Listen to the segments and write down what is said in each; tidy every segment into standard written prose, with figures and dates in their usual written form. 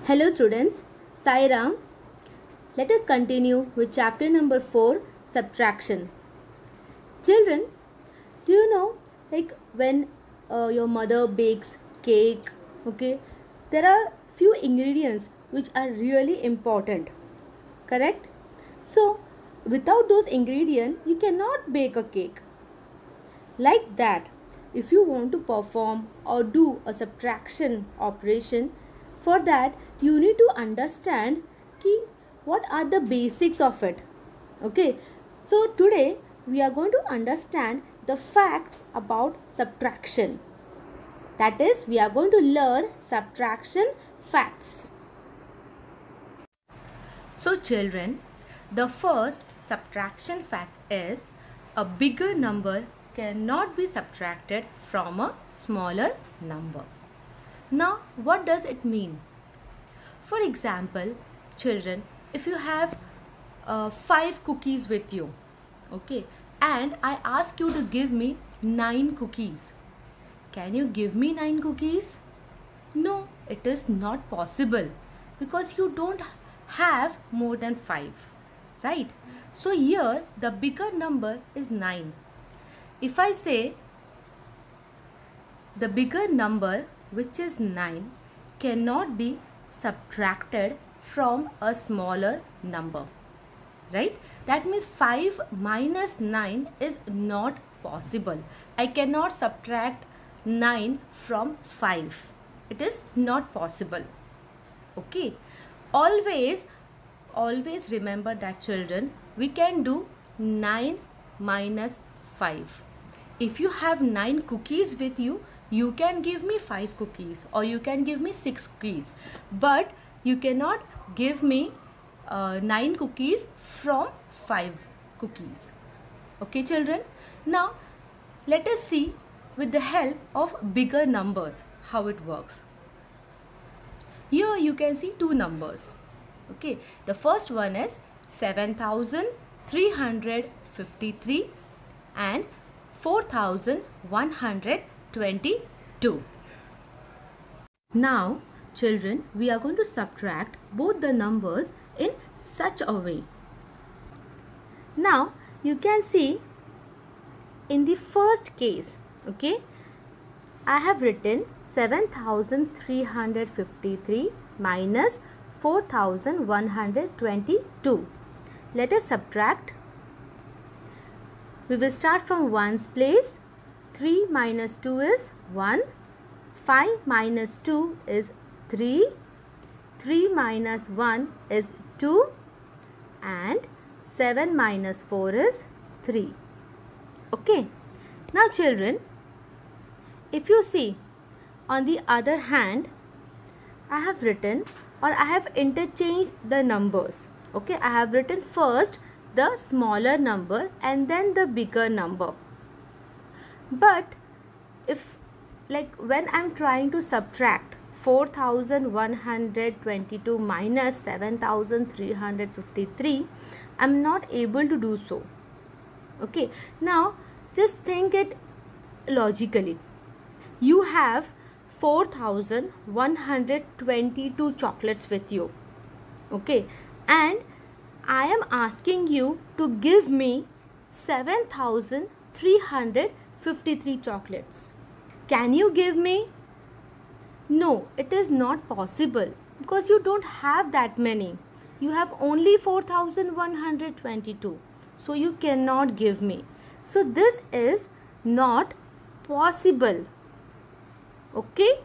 Hello students, Sai Ram. Let us continue with chapter number 4, subtraction. Children, do you know when your mother bakes cake, okay, there are few ingredients which are really important, correct? So, without those ingredients, you cannot bake a cake. Like that, if you want to perform or do a subtraction operation, for that you need to understand what are the basics of it. Okay, so today we are going to understand the facts about subtraction. That is, we are going to learn subtraction facts. So children, the first subtraction fact is a bigger number cannot be subtracted from a smaller number. Now, what does it mean? For example, children, if you have 5 cookies with you, okay, and I ask you to give me 9 cookies, can you give me 9 cookies? No, it is not possible because you don't have more than 5, right? So here the bigger number is 9. If I say the bigger number, which is 9, cannot be subtracted from a smaller number, right? That means 5 minus 9 is not possible. I cannot subtract 9 from 5. It is not possible. Okay, always remember that, children, we can do 9 minus 5. If you have 9 cookies with you, you can give me 5 cookies or you can give me 6 cookies, but you cannot give me 9 cookies from 5 cookies. Okay children, now let us see with the help of bigger numbers how it works. Here you can see 2 numbers. Okay, the first one is 7,353 and 4,122. Now children, we are going to subtract both the numbers in such a way. Now you can see in the first case, okay, I have written 7,353 minus 4,122. Let us subtract. We will start from ones place. 3 minus 2 is 1. 5 minus 2 is 3. 3 minus 1 is 2. And 7 minus 4 is 3. Okay. Now children, if you see on the other hand, I have written or I have interchanged the numbers. Okay, I have written first the smaller number and then the bigger number. But if when I am trying to subtract 4,122 minus 7,353, I am not able to do so. Okay, now just think it logically. You have 4,122 chocolates with you, okay, and I am asking you to give me 7,353 chocolates. Can you give me? No, it is not possible because you don't have that many. You have only 4,122. So you cannot give me. So this is not possible. Okay,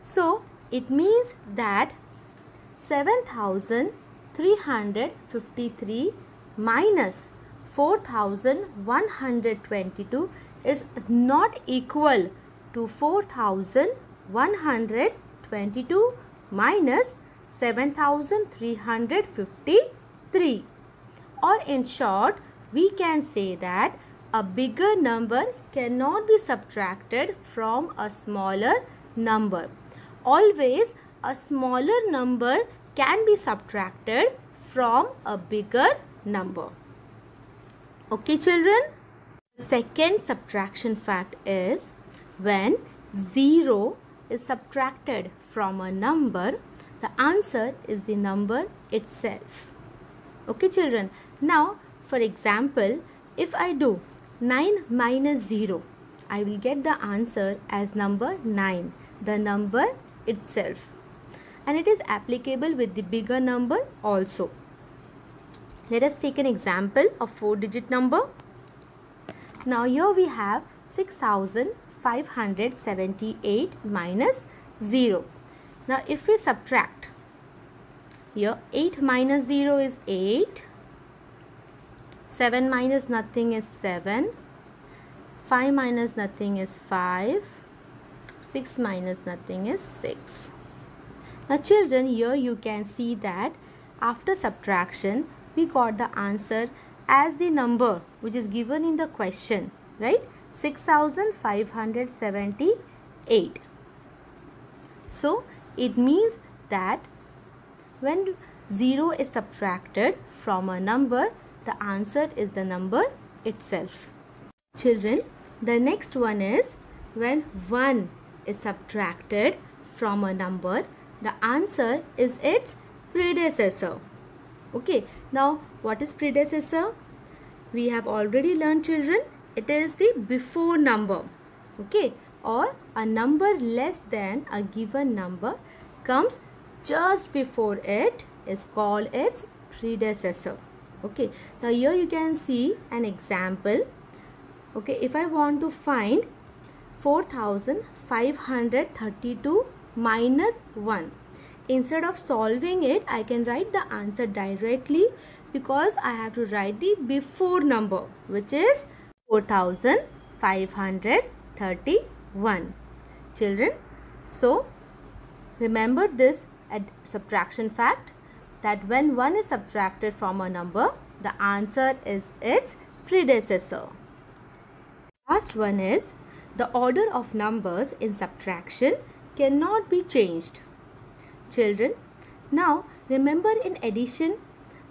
so it means that 7,353 minus 4,122 is not equal to 4,122 minus 7,353. Or in short, we can say that a bigger number cannot be subtracted from a smaller number. Always a smaller number can be subtracted from a bigger number. Okay children? The second subtraction fact is when 0 is subtracted from a number, The answer is the number itself. Okay children, now for example, if I do 9 minus 0, I will get the answer as number 9, the number itself. And it is applicable with the bigger number also. Let us take an example of 4-digit number. Now here we have 6578 minus 0. Now if we subtract, here 8 minus 0 is 8, 7 minus nothing is 7, 5 minus nothing is 5, 6 minus nothing is 6. Now children, here you can see that after subtraction we got the answer as the number which is given in the question, right? 6578. So it means that when 0 is subtracted from a number, the answer is the number itself. Children, the next one is when 1 is subtracted from a number, the answer is its predecessor. Okay, now what is predecessor? We have already learned children, it is the before number. Okay, or a number less than a given number comes just before it is called its predecessor. Okay, now here you can see an example. Okay, if I want to find 4532 minus 1, instead of solving it, I can write the answer directly because I have to write the before number, which is 4531. Children, so remember this subtraction fact, that when 1 is subtracted from a number, the answer is its predecessor. Last one is the order of numbers in subtraction cannot be changed. Children, now remember in addition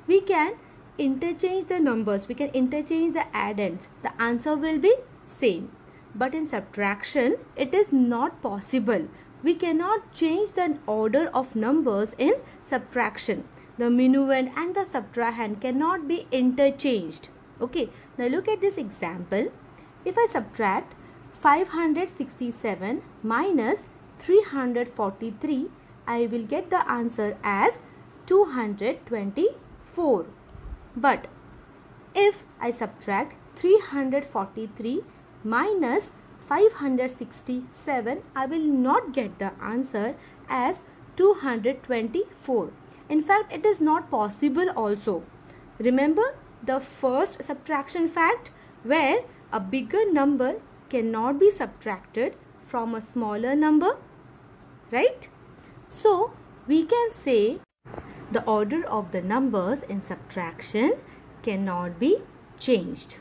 we can interchange the numbers, we can interchange the addends, the answer will be same. But in subtraction it is not possible. We cannot change the order of numbers in subtraction. The minuend and the subtrahend cannot be interchanged. Okay, now look at this example. If I subtract 567 minus 343, I will get the answer as 224. But if I subtract 343 minus 567, I will not get the answer as 224. In fact, it is not possible also. Remember the first subtraction fact where a bigger number cannot be subtracted from a smaller number, right? So we can say the order of the numbers in subtraction cannot be changed.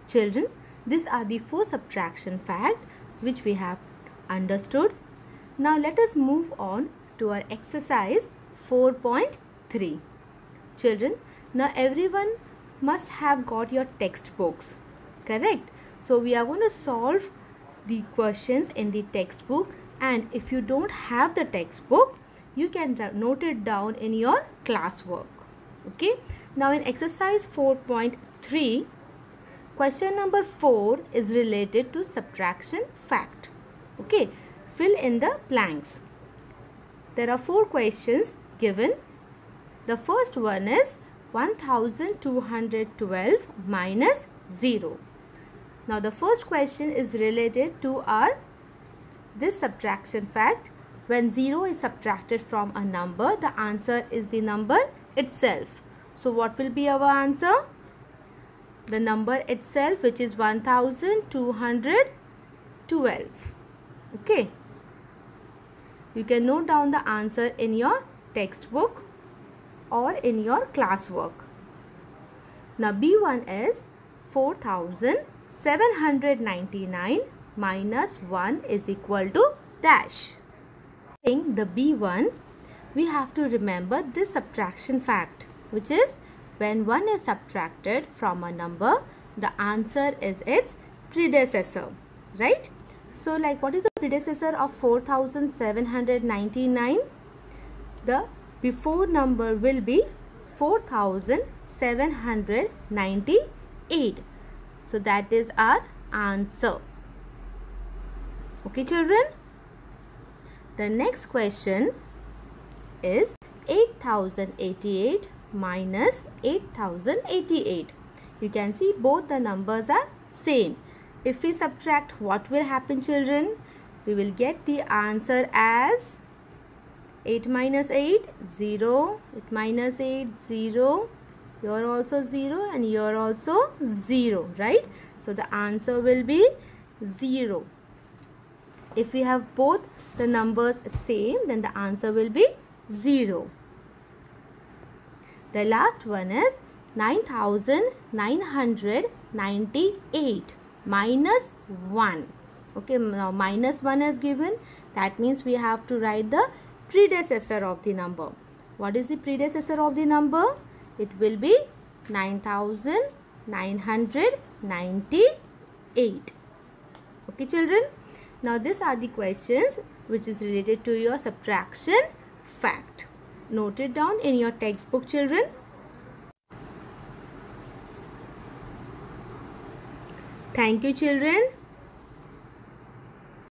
Children, these are the 4 subtraction facts which we have understood. Now let us move on to our exercise 4.3. Children, now everyone must have got your textbooks, correct? So we are going to solve the questions in the textbook, and if you don't have the textbook, you can note it down in your classwork. Okay, now in exercise 4.3, question number 4 is related to subtraction fact. Okay, fill in the blanks. There are 4 questions given. The first one is 1212 minus 0. Now the first question is related to this subtraction fact. When 0 is subtracted from a number, the answer is the number itself. So what will be our answer? The number itself, which is 1212. Okay. You can note down the answer in your textbook or in your classwork. Now B1 is 4799 minus 1 is equal to dash. In the B1, we have to remember this subtraction fact, which is when 1 is subtracted from a number, the answer is its predecessor, right? So like, what is the predecessor of 4799? the before number will be 4798. So that is our answer. Okay children. The next question is 8088 minus 8088. You can see both the numbers are same. If we subtract, what will happen children? We will get the answer as 8 minus 8, 0. 8 minus 8, 0. Here also 0 and here also 0, right? So the answer will be 0. If we have both the numbers same, then the answer will be 0. The last one is 9998 minus 1. Okay, now minus 1 is given. That means we have to write the predecessor of the number. What is the predecessor of the number? It will be 9998. Okay children. Now these are the questions which is related to your subtraction fact. Note it down in your textbook children. Thank you children.